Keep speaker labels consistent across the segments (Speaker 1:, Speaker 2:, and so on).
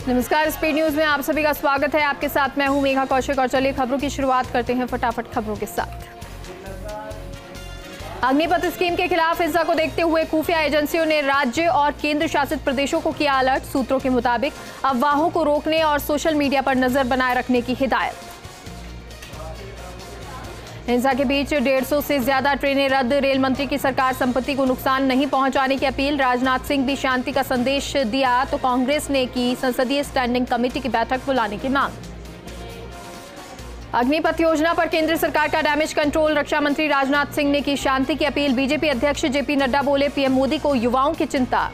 Speaker 1: नमस्कार, speed news में आप सभी का स्वागत है। आपके साथ मैं हूं मेघा कौशिक और चलिए खबरों की शुरुआत करते हैं फटाफट खबरों के साथ। अग्निपथ स्कीम के खिलाफ हिंसा को देखते हुए खुफिया एजेंसियों ने राज्य और केंद्र शासित प्रदेशों को किया अलर्ट। सूत्रों के मुताबिक अफवाहों को रोकने और सोशल मीडिया पर नजर बनाए रखने की हिदायत। हिंसा के बीच 150 से ज्यादा ट्रेनें रद्द। रेल मंत्री की सरकार संपत्ति को नुकसान नहीं पहुंचाने की अपील। राजनाथ सिंह भी शांति का संदेश दिया तो कांग्रेस ने की संसदीय स्टैंडिंग कमेटी की बैठक बुलाने की मांग। अग्निपथ योजना पर केंद्र सरकार का डैमेज कंट्रोल। रक्षा मंत्री राजनाथ सिंह ने की शांति की अपील। बीजेपी अध्यक्ष जेपी नड्डा बोले पीएम मोदी को युवाओं की चिंता।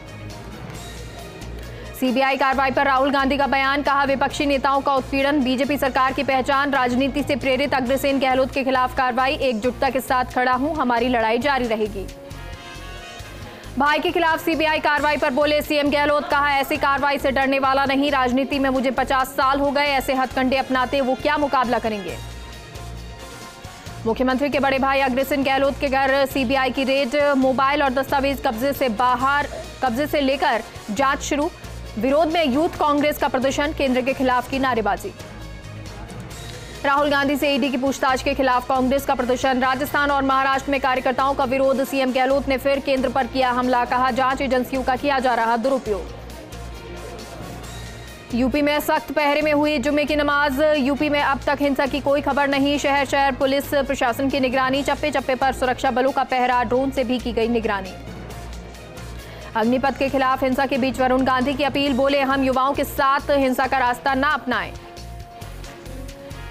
Speaker 1: सीबीआई कार्रवाई पर राहुल गांधी का बयान। कहा विपक्षी नेताओं का उत्पीड़न बीजेपी सरकार की पहचान। राजनीति से प्रेरित अग्रसेन गहलोत के खिलाफ कार्रवाई। एकजुटता के साथ खड़ा हूं, हमारी लड़ाई जारी रहेगी। भाई के खिलाफ सीबीआई कार्रवाई पर बोले सीएम गहलोत। कहा ऐसी कार्रवाई से डरने वाला नहीं। राजनीति में मुझे 50 साल हो गए, ऐसे हथकंडे अपनाते वो क्या मुकाबला करेंगे। मुख्यमंत्री के बड़े भाई अग्रसेन गहलोत के घर सीबीआई की रेड। मोबाइल और दस्तावेज कब्जे से लेकर जांच शुरू। विरोध में यूथ कांग्रेस का प्रदर्शन। केंद्र के खिलाफ की नारेबाजी। राहुल गांधी से ईडी की पूछताछ के खिलाफ कांग्रेस का प्रदर्शन। राजस्थान और महाराष्ट्र में कार्यकर्ताओं का विरोध। सीएम गहलोत ने फिर केंद्र पर किया हमला। कहा जांच एजेंसियों का किया जा रहा दुरुपयोग। यूपी में सख्त पहरे में हुई जुम्मे की नमाज। यूपी में अब तक हिंसा की कोई खबर नहीं। शहर शहर पुलिस प्रशासन की निगरानी। चप्पे चप्पे पर सुरक्षा बलों का पहरा। ड्रोन से भी की गई निगरानी। अग्निपथ के खिलाफ हिंसा के बीच वरुण गांधी की अपील। बोले हम युवाओं के साथ हिंसा का रास्ता ना अपनाएं।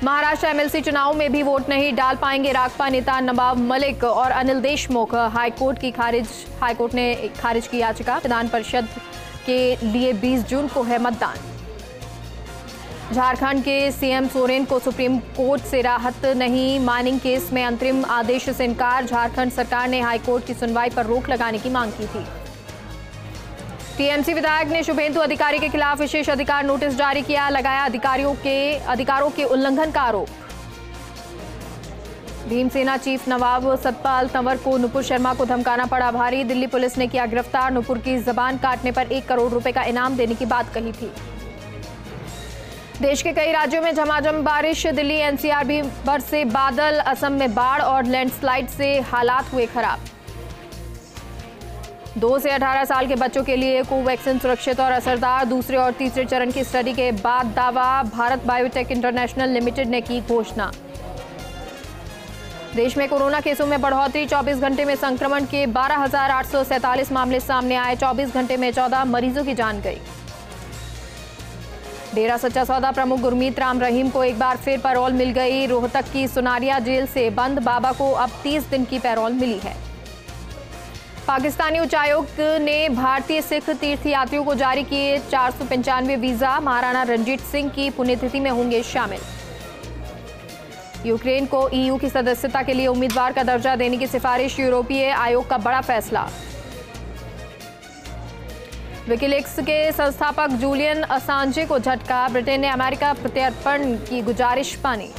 Speaker 1: महाराष्ट्र एमएलसी चुनाव में भी वोट नहीं डाल पाएंगे राकपा नेता नवाब मलिक और अनिल देशमुख। हाईकोर्ट ने खारिज की याचिका। विधान परिषद के लिए 20 जून को है मतदान। झारखंड के सीएम सोरेन को सुप्रीम कोर्ट से राहत नहीं। माइनिंग केस में अंतरिम आदेश से इनकार। झारखंड सरकार ने हाईकोर्ट की सुनवाई पर रोक लगाने की मांग की थी। टीएमसी विधायक ने शुभेंदु अधिकारी के खिलाफ विशेष अधिकार नोटिस जारी किया। लगाया अधिकारों के उल्लंघन का आरोप। भीमसेना चीफ नवाब सतपाल तंवर को नुपुर शर्मा को धमकाना पड़ा भारी। दिल्ली पुलिस ने किया गिरफ्तार। नुपुर की जबान काटने पर 1 करोड़ रुपए का इनाम देने की बात कही थी। देश के कई राज्यों में झमाझम बारिश। दिल्ली एनसीआर भी बरसे बादल। असम में बाढ़ और लैंडस्लाइड से हालात हुए खराब। 2 से 18 साल के बच्चों के लिए कोवैक्सीन सुरक्षित और असरदार। दूसरे और तीसरे चरण की स्टडी के बाद दावा। भारत बायोटेक इंटरनेशनल लिमिटेड ने की घोषणा। देश में कोरोना केसों में बढ़ोतरी। 24 घंटे में संक्रमण के 12,847 मामले सामने आए। 24 घंटे में 14 मरीजों की जान गई। डेरा सच्चा सौदा प्रमुख गुरमीत राम रहीम को एक बार फिर पैरोल मिल गई। रोहतक की सुनारिया जेल से बंद बाबा को अब 30 दिन की पैरोल मिली है। पाकिस्तानी उच्चायुक्त ने भारतीय सिख तीर्थयात्रियों को जारी किए 495 वीजा। महाराणा रणजीत सिंह की पुण्यतिथि में होंगे शामिल। यूक्रेन को ईयू की सदस्यता के लिए उम्मीदवार का दर्जा देने की सिफारिश। यूरोपीय आयोग का बड़ा फैसला। विकीलीक्स के संस्थापक जूलियन असांजे को झटका। ब्रिटेन ने अमेरिका प्रत्यर्पण की गुजारिश मानी।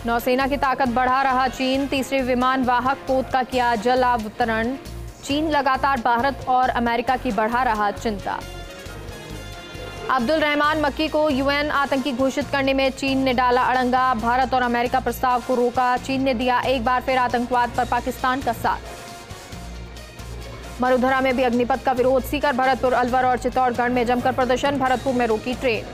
Speaker 1: नौसेना की ताकत बढ़ा रहा चीन। तीसरे विमान वाहक पोत का किया जल अवतरण। चीन लगातार भारत और अमेरिका की बढ़ा रहा चिंता। अब्दुल रहमान मक्की को यूएन आतंकी घोषित करने में चीन ने डाला अड़ंगा। भारत और अमेरिका प्रस्ताव को रोका। चीन ने दिया एक बार फिर आतंकवाद पर पाकिस्तान का साथ। मरुधरा में भी अग्निपथ का विरोध। सीकर, भरतपुर, अलवर और चित्तौड़गढ़ में जमकर प्रदर्शन। भरतपुर में रोकी ट्रेन।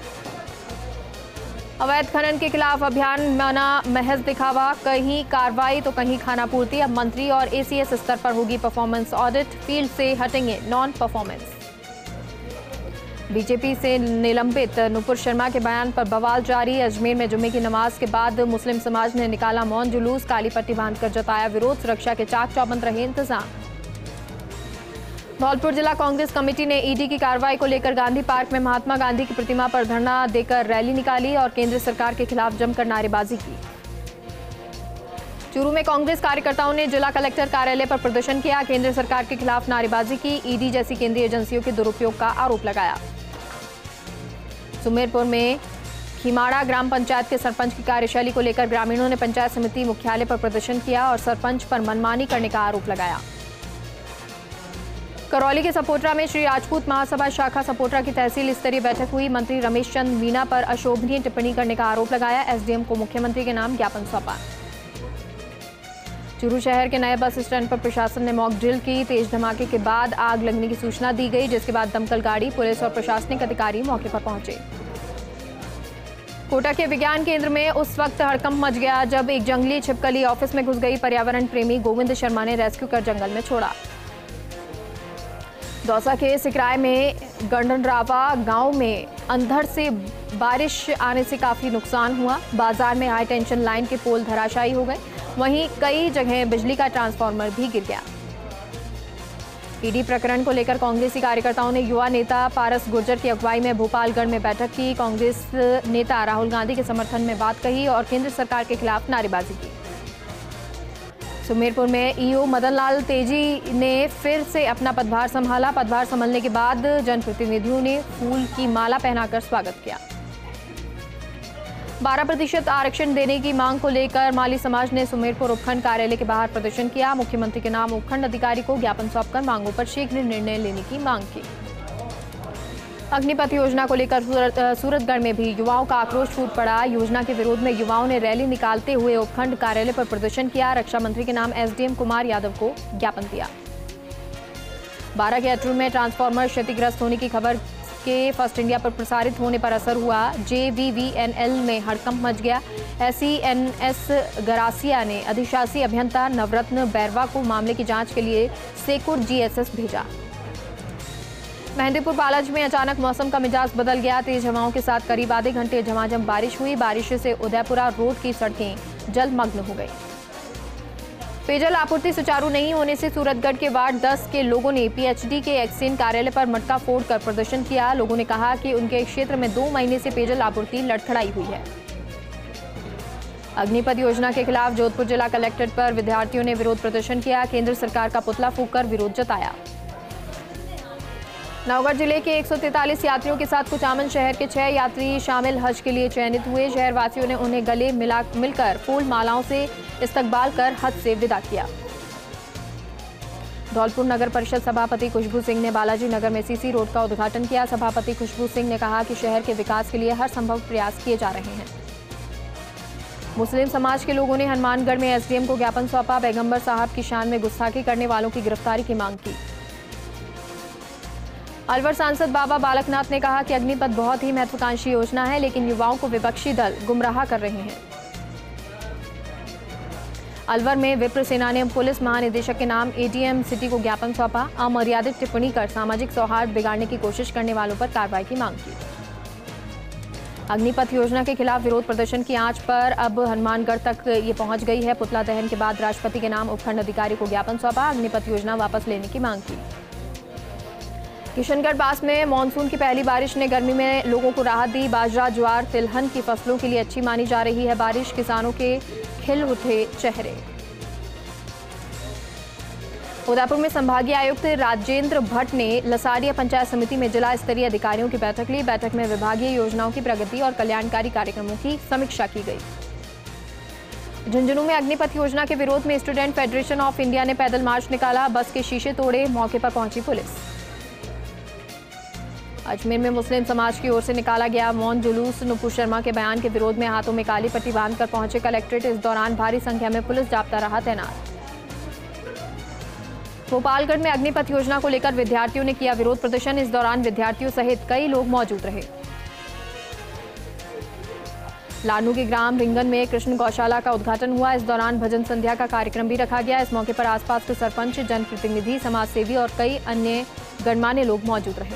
Speaker 1: अवैध खनन के खिलाफ अभियान मना महज दिखावा। कहीं कार्रवाई तो कहीं खानापूर्ति। अब मंत्री और एसीएस स्तर पर होगी परफॉर्मेंस ऑडिट। फील्ड से हटेंगे नॉन परफॉर्मेंस। बीजेपी से निलंबित नुपुर शर्मा के बयान पर बवाल जारी। अजमेर में जुम्मे की नमाज के बाद मुस्लिम समाज ने निकाला मौन जुलूस। काली पट्टी बांधकर जताया विरोध। सुरक्षा के चाक चौबंद रहे इंतजाम। धौलपुर जिला कांग्रेस कमेटी ने ईडी की कार्रवाई को लेकर गांधी पार्क में महात्मा गांधी की प्रतिमा पर धरना देकर रैली निकाली और केंद्र सरकार के खिलाफ जमकर नारेबाजी की। चूरू में कांग्रेस कार्यकर्ताओं ने जिला कलेक्टर कार्यालय पर प्रदर्शन किया। केंद्र सरकार के खिलाफ नारेबाजी की। ईडी जैसी केंद्रीय एजेंसियों के दुरुपयोग का आरोप लगाया। सुमेरपुर में खिमाड़ा ग्राम पंचायत के सरपंच की कार्यशैली को लेकर ग्रामीणों ने पंचायत समिति मुख्यालय पर प्रदर्शन किया और सरपंच पर मनमानी करने का आरोप लगाया। करौली के सपोटरा में श्री राजपूत महासभा शाखा सपोटरा की तहसील स्तरीय बैठक हुई। मंत्री रमेश चंद मीणा पर अशोभनीय टिप्पणी करने का आरोप लगाया। एसडीएम को मुख्यमंत्री के नाम ज्ञापन सौंपा। चूरू शहर के नए बस स्टैंड पर प्रशासन ने मॉक ड्रिल की। तेज धमाके के बाद आग लगने की सूचना दी गई, जिसके बाद दमकल गाड़ी, पुलिस और प्रशासनिक अधिकारी मौके पर पहुंचे। कोटा के विज्ञान केंद्र में उस वक्त हड़कंप मच गया जब एक जंगली छिपकली ऑफिस में घुस गई। पर्यावरण प्रेमी गोविंद शर्मा ने रेस्क्यू कर जंगल में छोड़ा। दौसा के सिकराय में गंडनरावा गांव में अंधड़ से बारिश आने से काफी नुकसान हुआ। बाजार में हाई टेंशन लाइन के पोल धराशायी हो गए, वहीं कई जगह बिजली का ट्रांसफार्मर भी गिर गया। ईडी प्रकरण को लेकर कांग्रेसी कार्यकर्ताओं ने युवा नेता पारस गुर्जर की अगुवाई में भोपालगढ़ में बैठक की। कांग्रेस नेता राहुल गांधी के समर्थन में बात कही और केंद्र सरकार के खिलाफ नारेबाजी की। सुमेरपुर में ईओ मदनलाल तेजी ने फिर से अपना पदभार संभाला। पदभार संभालने के बाद जनप्रतिनिधियों ने फूल की माला पहनाकर स्वागत किया। 12% आरक्षण देने की मांग को लेकर माली समाज ने सुमेरपुर उपखंड कार्यालय के बाहर प्रदर्शन किया। मुख्यमंत्री के नाम उपखंड अधिकारी को ज्ञापन सौंपकर मांगों पर शीघ्र निर्णय लेने की मांग की। अग्निपथ योजना को लेकर सूरतगढ़ में भी युवाओं का आक्रोश फूट पड़ा। योजना के विरोध में युवाओं ने रैली निकालते हुए उपखंड कार्यालय पर प्रदर्शन किया। रक्षा मंत्री के नाम एसडीएम कुमार यादव को ज्ञापन दिया। 12 के अटरू में ट्रांसफार्मर क्षतिग्रस्त होने की खबर के फर्स्ट इंडिया पर प्रसारित होने पर असर हुआ। JVVNL में हड़कंप मच गया। SENS गरासिया ने अधिशासी अभियंता नवरत्न बैरवा को मामले की जांच के लिए सेकुर GSS भेजा। मेहंदीपुर बालाजी में अचानक मौसम का मिजाज बदल गया। तेज हवाओं के साथ करीब आधे घंटे झमाझम बारिश हुई। बारिश से उदयपुरा रोड की सड़कें जलमग्न हो गई। पेयजल आपूर्ति सुचारू नहीं होने से सूरतगढ़ के वार्ड 10 के लोगों ने PHD के एक्सचेंज कार्यालय पर मटका फोड़कर प्रदर्शन किया। लोगों ने कहा कि उनके क्षेत्र में 2 महीने से पेयजल आपूर्ति लड़खड़ाई हुई है। अग्निपथ योजना के खिलाफ जोधपुर जिला कलेक्ट्रेट पर विद्यार्थियों ने विरोध प्रदर्शन किया। केंद्र सरकार का पुतला फूंककर विरोध जताया। नवगढ़ जिले के 143 यात्रियों के साथ कुचामन शहर के 6 यात्री शामिल हज के लिए चयनित हुए। शहर वासियों ने उन्हें गले मिलकर फूल मालाओं से इस्तकबाल कर हज से विदा किया। धौलपुर नगर परिषद सभापति खुशबू सिंह ने बालाजी नगर में सीसी रोड का उद्घाटन किया। सभापति खुशबू सिंह ने कहा कि शहर के विकास के लिए हर संभव प्रयास किए जा रहे हैं। मुस्लिम समाज के लोगों ने हनुमानगढ़ में एसडीएम को ज्ञापन सौंपा। पैगंबर साहब की शान में गुस्ताखी करने वालों की गिरफ्तारी की मांग की। अलवर सांसद बाबा बालकनाथ ने कहा कि अग्निपथ बहुत ही महत्वाकांक्षी योजना है, लेकिन युवाओं को विपक्षी दल गुमराह कर रहे हैं। अलवर में विप्र सेना ने पुलिस महानिदेशक के नाम ADM सिटी को ज्ञापन सौंपा। अमर्यादित टिप्पणी कर सामाजिक सौहार्द बिगाड़ने की कोशिश करने वालों पर कार्रवाई की मांग की। अग्निपथ योजना के खिलाफ विरोध प्रदर्शन की आंच पर अब हनुमानगढ़ तक ये पहुंच गई है। पुतला दहन के बाद राष्ट्रपति के नाम उपखंड अधिकारी को ज्ञापन सौंपा। अग्निपथ योजना वापस लेने की मांग की। किशनगढ़ बास में मानसून की पहली बारिश ने गर्मी में लोगों को राहत दी। बाजरा, ज्वार, तिलहन की फसलों के लिए अच्छी मानी जा रही है बारिश। किसानों के खिल उठे चेहरे। उदयपुर में संभागीय आयुक्त राजेंद्र भट्ट ने लसारिया पंचायत समिति में जिला स्तरीय अधिकारियों की बैठक ली। बैठक में विभागीय योजनाओं की प्रगति और कल्याणकारी कार्यक्रमों की समीक्षा की गई। झुंझुनू में अग्निपथ योजना के विरोध में स्टूडेंट फेडरेशन ऑफ इंडिया ने पैदल मार्च निकाला। बस के शीशे तोड़े। मौके पर पहुंची पुलिस। अजमेर में मुस्लिम समाज की ओर से निकाला गया मौन जुलूस। नुपुर शर्मा के बयान के विरोध में हाथों में काली पट्टी बांधकर पहुंचे कलेक्ट्रेट। इस दौरान भारी संख्या में पुलिस जाब्ता रहा तैनात। भोपालगढ़ में अग्निपथ योजना को लेकर विद्यार्थियों ने किया विरोध प्रदर्शन। इस दौरान विद्यार्थियों सहित कई लोग मौजूद रहे। लानू के ग्राम रिंगन में कृष्ण गौशाला का उद्घाटन हुआ। इस दौरान भजन संध्या का कार्यक्रम भी रखा गया। इस मौके पर आसपास के सरपंच, जनप्रतिनिधि, समाजसेवी और कई अन्य गणमान्य लोग मौजूद रहे।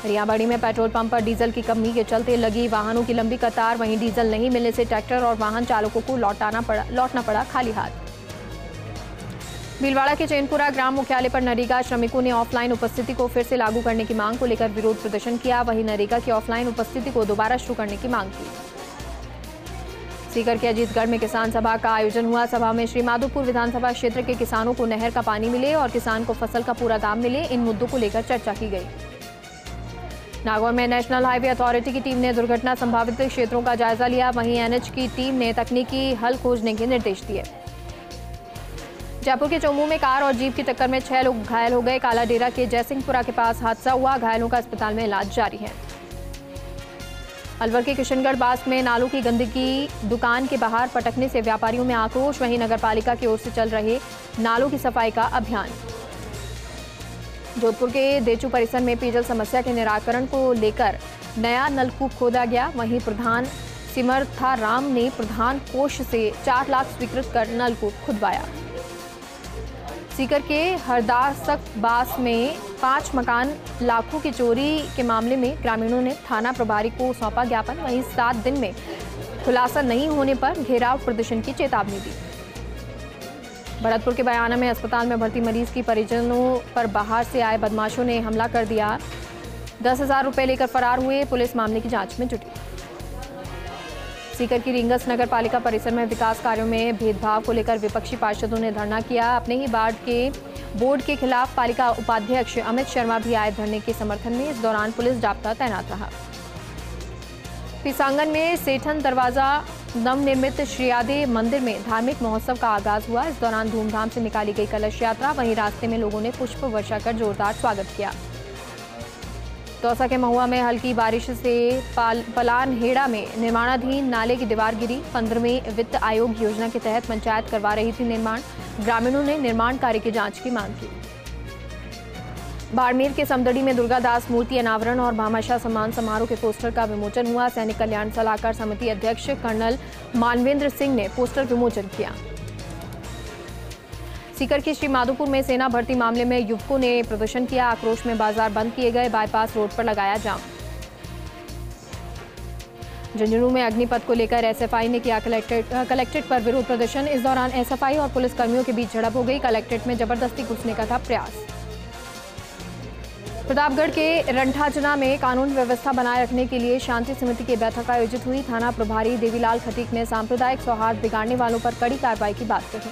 Speaker 1: रियाबाड़ी में पेट्रोल पंप पर डीजल की कमी के चलते लगी वाहनों की लंबी कतार। वहीं डीजल नहीं मिलने से ट्रैक्टर और वाहन चालकों को लौटना पड़ा खाली हाथ। भीलवाड़ा के चैनपुरा ग्राम मुख्यालय पर नरेगा श्रमिकों ने ऑफलाइन उपस्थिति को फिर से लागू करने की मांग को लेकर विरोध प्रदर्शन किया। वहीं नरेगा की ऑफलाइन उपस्थिति को दोबारा शुरू करने की मांग की। सीकर के अजीतगढ़ में किसान सभा का आयोजन हुआ। सभा में श्रीमाधोपुर विधानसभा क्षेत्र के किसानों को नहर का पानी मिले और किसान को फसल का पूरा दाम मिले, इन मुद्दों को लेकर चर्चा की गई। नागौर में नेशनल हाईवे अथॉरिटी की टीम ने दुर्घटना संभावित क्षेत्रों का जायजा लिया। वहीं NH की टीम ने तकनीकी हल खोजने के निर्देश दिए। जयपुर के चौमू में कार और जीप की टक्कर में 6 लोग घायल हो गए। काला डेरा के जयसिंहपुरा के पास हादसा हुआ। घायलों का अस्पताल में इलाज जारी है। अलवर के किशनगढ़ बास में नालों की गंदगी दुकान के बाहर पटकने से व्यापारियों में आक्रोश। वहीं नगरपालिका की ओर से चल रहे नालों की सफाई का अभियान। जोधपुर के देचू परिसर में पेयजल समस्या के निराकरण को लेकर नया नलकूप खोदा गया। वहीं प्रधान सिमरथाराम ने प्रधान कोष से 4 लाख स्वीकृत कर नलकूप खुदवाया। सीकर के हरदासक बास में 5 मकान लाखों की चोरी के मामले में ग्रामीणों ने थाना प्रभारी को सौंपा ज्ञापन। वहीं 7 दिन में खुलासा नहीं होने पर घेराव प्रदर्शन की चेतावनी दी। भरतपुर के बयाना में अस्पताल में भर्ती मरीज की परिजनों पर बाहर से आए बदमाशों ने हमला कर दिया। 10,000 रुपए लेकर फरार हुए। पुलिस मामले की जांच में जुटी। सीकर की रिंगस नगर पालिका परिसर में विकास कार्यों में भेदभाव को लेकर विपक्षी पार्षदों ने धरना किया। अपने ही बोर्ड के खिलाफ पालिका उपाध्यक्ष अमित शर्मा भी आए धरने के समर्थन में। इस दौरान पुलिस जाब्ता तैनात रहा। पिसांगन में सेठन दरवाजा नवनिर्मित श्रीयादे मंदिर में धार्मिक महोत्सव का आगाज हुआ। इस दौरान धूमधाम से निकाली गई कलश यात्रा। वहीं रास्ते में लोगों ने पुष्प वर्षा कर जोरदार स्वागत किया। दौसा के महुआ में हल्की बारिश से पलानहेड़ा में निर्माणाधीन नाले की दीवार गिरी। 15वें वित्त आयोग योजना के तहत पंचायत करवा रही थी निर्माण। ग्रामीणों ने निर्माण कार्य की जांच की मांग की। बाड़मेर के समदड़ी में दुर्गादास मूर्ति अनावरण और भामाशाह सम्मान समारोह के पोस्टर का विमोचन हुआ। सैनिक कल्याण सलाहकार समिति अध्यक्ष कर्नल मानवेंद्र सिंह ने पोस्टर विमोचन किया। सीकर के श्री माधोपुर में सेना भर्ती मामले में युवकों ने प्रदर्शन किया। आक्रोश में बाजार बंद किए गए। बाईपास रोड पर लगाया जाम। झुंझुनू में अग्निपथ को लेकर एसएफआई ने किया कलेक्ट्रेट पर विरोध प्रदर्शन। इस दौरान एसएफआई और पुलिस कर्मियों के बीच झड़प हो गई। कलेक्ट्रेट में जबरदस्ती घुसने का था प्रयास। प्रतापगढ़ के रंठाजना में कानून व्यवस्था बनाए रखने के लिए शांति समिति की बैठक आयोजित हुई। थाना प्रभारी देवीलाल खटीक ने सांप्रदायिक सौहार्द बिगाड़ने वालों पर कड़ी कार्रवाई की बात कही।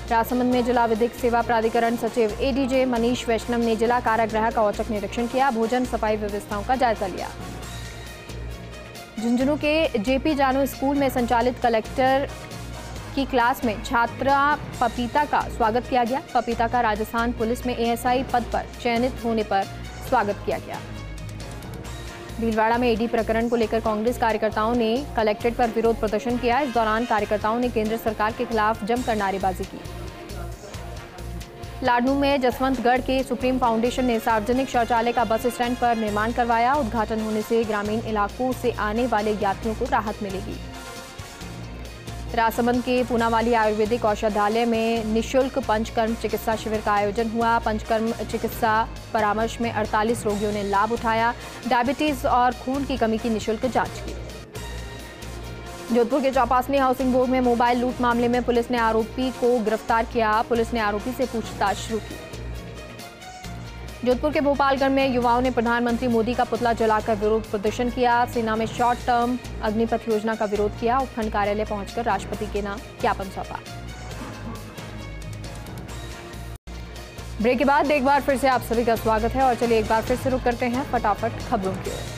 Speaker 1: राजसमंद में जिला विधिक सेवा प्राधिकरण सचिव एडीजे मनीष वैष्णव ने जिला कारागृह का औचक निरीक्षण किया। भोजन सफाई व्यवस्थाओं का जायजा लिया। झुंझुनू के जेपी जानू स्कूल में संचालित कलेक्टर की क्लास में छात्रा पपीता का स्वागत किया गया। पपीता का राजस्थान पुलिस में एएसआई पद पर चयनित होने पर स्वागत किया गया। भीलवाड़ा में ईडी प्रकरण को लेकर कांग्रेस कार्यकर्ताओं ने कलेक्ट्रेट पर विरोध प्रदर्शन किया। इस दौरान कार्यकर्ताओं ने केंद्र सरकार के खिलाफ जमकर नारेबाजी की। लाडनू में जसवंतगढ़ के सुप्रीम फाउंडेशन ने सार्वजनिक शौचालय का बस स्टैंड पर निर्माण करवाया। उद्घाटन होने से ग्रामीण इलाकों से आने वाले यात्रियों को राहत मिलेगी। राजसमंद के पूनावाली आयुर्वेदिक औषधालय में निःशुल्क पंचकर्म चिकित्सा शिविर का आयोजन हुआ। पंचकर्म चिकित्सा परामर्श में 48 रोगियों ने लाभ उठाया। डायबिटीज और खून की कमी की निःशुल्क जांच की। जोधपुर के चौपासनी हाउसिंग बोर्ड में मोबाइल लूट मामले में पुलिस ने आरोपी को गिरफ्तार किया। पुलिस ने आरोपी से पूछताछ शुरू की। जोधपुर के भोपालगढ़ में युवाओं ने प्रधानमंत्री मोदी का पुतला जलाकर विरोध प्रदर्शन किया। सेना में शॉर्ट टर्म अग्निपथ योजना का विरोध किया। उपखंड कार्यालय पहुंचकर राष्ट्रपति के नाम ज्ञापन सौंपा। ब्रेक के बाद एक बार फिर से आप सभी का स्वागत है और चलिए एक बार फिर से रुक करते हैं फटाफट खबरों की ओर।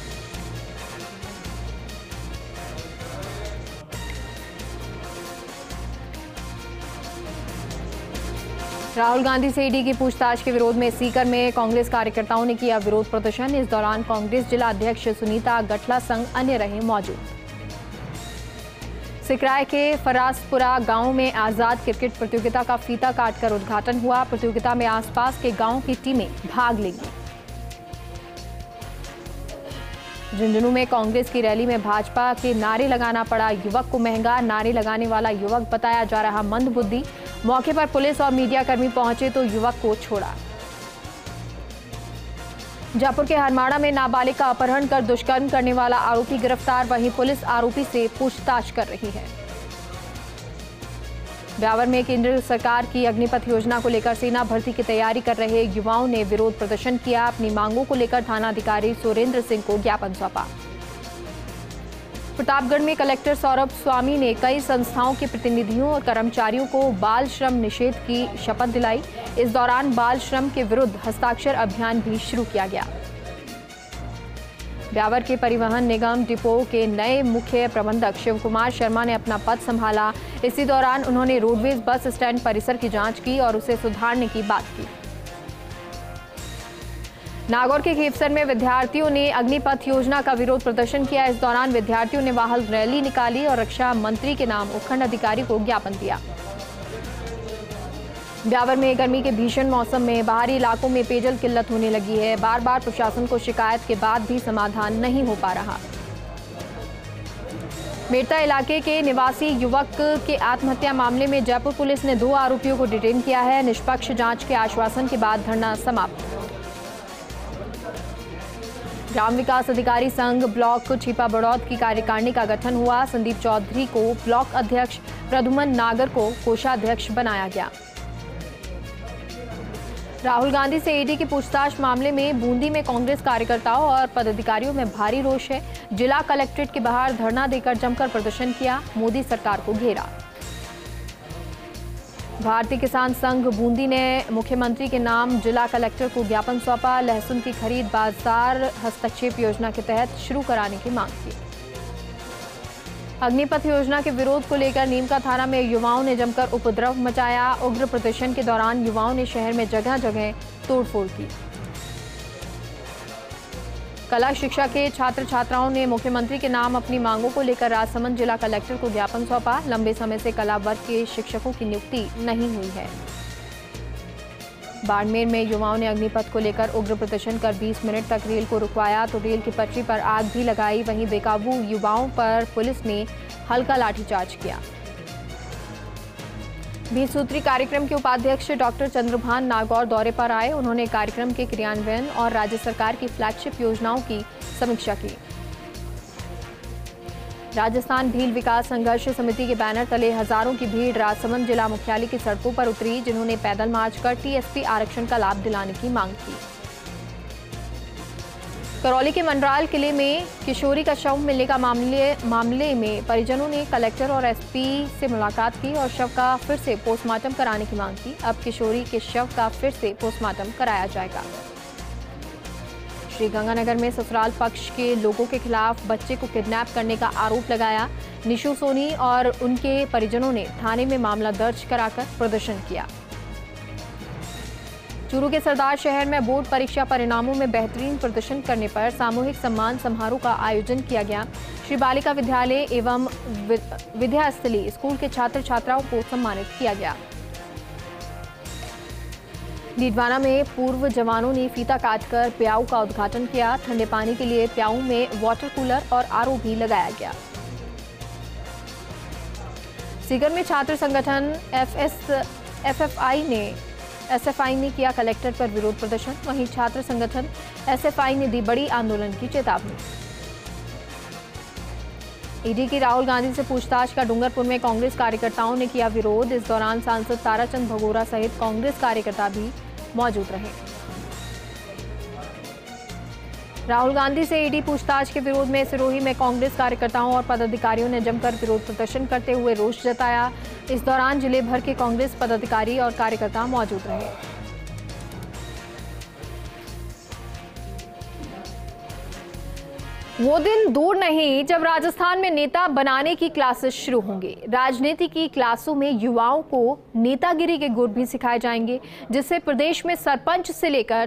Speaker 1: राहुल गांधी से ईडी की पूछताछ के विरोध में सीकर में कांग्रेस कार्यकर्ताओं ने किया विरोध प्रदर्शन। इस दौरान कांग्रेस जिला अध्यक्ष सुनीता गठला संग अन्य रहे मौजूद। सिकराय के फरासपुरा गांव में आजाद क्रिकेट प्रतियोगिता का फीता काटकर उद्घाटन हुआ। प्रतियोगिता में आसपास के गांव की टीमें भाग लेंगी। झुंझुनू में कांग्रेस की रैली में भाजपा के नारे लगाना पड़ा युवक को महंगा। नारे लगाने वाला युवक बताया जा रहा मंदबुद्धि। मौके पर पुलिस और मीडियाकर्मी पहुंचे तो युवक को छोड़ा। जयपुर के हरमाड़ा में नाबालिग का अपहरण कर दुष्कर्म करने वाला आरोपी गिरफ्तार। वहीं पुलिस आरोपी से पूछताछ कर रही है। ब्यावर में केंद्र सरकार की अग्निपथ योजना को लेकर सेना भर्ती की तैयारी कर रहे युवाओं ने विरोध प्रदर्शन किया। अपनी मांगों को लेकर थानाधिकारी सुरेंद्र सिंह को ज्ञापन सौंपा। प्रतापगढ़ में कलेक्टर सौरभ स्वामी ने कई संस्थाओं के प्रतिनिधियों और कर्मचारियों को बाल श्रम निषेध की शपथ दिलाई। इस दौरान बाल श्रम के विरुद्ध हस्ताक्षर अभियान भी शुरू किया गया। ब्यावर के परिवहन निगम डिपो के नए मुख्य प्रबंधक शिव कुमार शर्मा ने अपना पद संभाला। इसी दौरान उन्होंने रोडवेज बस स्टैंड परिसर की जांच की और उसे सुधारने की बात की। नागौर के खेपसर में विद्यार्थियों ने अग्निपथ योजना का विरोध प्रदर्शन किया। इस दौरान विद्यार्थियों ने वाहन रैली निकाली और रक्षा मंत्री के नाम उपखंड अधिकारी को ज्ञापन दिया। ब्यावर में गर्मी के भीषण मौसम में बाहरी इलाकों में पेयजल किल्लत होने लगी है। बार बार प्रशासन को शिकायत के बाद भी समाधान नहीं हो पा रहा। मेड़ता इलाके के निवासी युवक के आत्महत्या मामले में जयपुर पुलिस ने 2 आरोपियों को डिटेन किया है। निष्पक्ष जांच के आश्वासन के बाद धरना समाप्त। ग्राम विकास अधिकारी संघ ब्लॉक छिपा बड़ौद की कार्यकारिणी का गठन हुआ। संदीप चौधरी को ब्लॉक अध्यक्ष, प्रद्युमन नागर को कोषाध्यक्ष बनाया गया। राहुल गांधी से ईडी की पूछताछ मामले में बूंदी में कांग्रेस कार्यकर्ताओं और पदाधिकारियों में भारी रोष है। जिला कलेक्ट्रेट के बाहर धरना देकर जमकर प्रदर्शन किया, मोदी सरकार को घेरा। भारतीय किसान संघ बूंदी ने मुख्यमंत्री के नाम जिला कलेक्टर को ज्ञापन सौंपा। लहसुन की खरीद बाजार हस्तक्षेप योजना के तहत शुरू कराने की मांग की। अग्निपथ योजना के विरोध को लेकर नीमका थाना में युवाओं ने जमकर उपद्रव मचाया। उग्र प्रदर्शन के दौरान युवाओं ने शहर में जगह जगह तोड़फोड़ की। कला शिक्षा के छात्र छात्राओं ने मुख्यमंत्री के नाम अपनी मांगों को लेकर राजसमंद जिला कलेक्टर को ज्ञापन सौंपा। लंबे समय से कला वर्ग के शिक्षकों की नियुक्ति नहीं हुई है। बाड़मेर में युवाओं ने अग्निपथ को लेकर उग्र प्रदर्शन कर 20 मिनट तक रेल को रुकवाया तो रेल की पटरी पर आग भी लगाई। वहीं बेकाबू युवाओं पर पुलिस ने हल्का लाठीचार्ज किया। 20 सूत्री कार्यक्रम के उपाध्यक्ष डॉक्टर चंद्रभान नागौर दौरे पर आए। उन्होंने कार्यक्रम के क्रियान्वयन और राज्य सरकार की फ्लैगशिप योजनाओं की समीक्षा की। राजस्थान भील विकास संघर्ष समिति के बैनर तले हजारों की भीड़ राजसमंद जिला मुख्यालय की सड़कों पर उतरी, जिन्होंने पैदल मार्च कर टीएसपी आरक्षण का लाभ दिलाने की मांग की। करौली के मंडराल किले में किशोरी का शव मिलने का मामले में परिजनों ने कलेक्टर और एसपी से मुलाकात की और शव का फिर से पोस्टमार्टम कराने की मांग की। अब किशोरी के शव का फिर से पोस्टमार्टम कराया जाएगा। श्रीगंगानगर में ससुराल पक्ष के लोगों के खिलाफ बच्चे को किडनैप करने का आरोप लगाया। निशु सोनी और उनके परिजनों ने थाने में मामला दर्ज कराकर प्रदर्शन किया। चूरू के सरदार शहर में बोर्ड परीक्षा परिणामों में बेहतरीन प्रदर्शन करने पर सामूहिक सम्मान समारोह का आयोजन किया गया। श्री बालिका विद्यालय एवं विद्यास्थली स्कूल के छात्र छात्राओं को सम्मानित किया गया। डीडवाना में पूर्व जवानों ने फीता काटकर प्याऊ का उद्घाटन किया। ठंडे पानी के लिए प्याऊ में वाटर कूलर और आरओ भी लगाया गया। सीकर में छात्र संगठन एसएफआई ने किया कलेक्टर पर विरोध प्रदर्शन। वहीं छात्र संगठन एसएफआई ने दी बड़ी आंदोलन की चेतावनी। ईडी की राहुल गांधी से पूछताछ का डूंगरपुर में कांग्रेस कार्यकर्ताओं ने किया विरोध। इस दौरान सांसद ताराचंद भगोरा सहित कांग्रेस कार्यकर्ता भी मौजूद रहे। राहुल गांधी से ईडी पूछताछ के विरोध में सिरोही में कांग्रेस कार्यकर्ताओं और पदाधिकारियों ने जमकर विरोध प्रदर्शन करते हुए रोष जताया। इस दौरान जिले भर के कांग्रेस पदाधिकारी और कार्यकर्ता मौजूद रहे। वो दिन दूर नहीं जब राजस्थान में नेता बनाने की क्लासेस शुरू होंगी। राजनीति की क्लासों में युवाओं को नेतागिरी के गुर भी सिखाए जाएंगे, जिससे प्रदेश में सरपंच से लेकर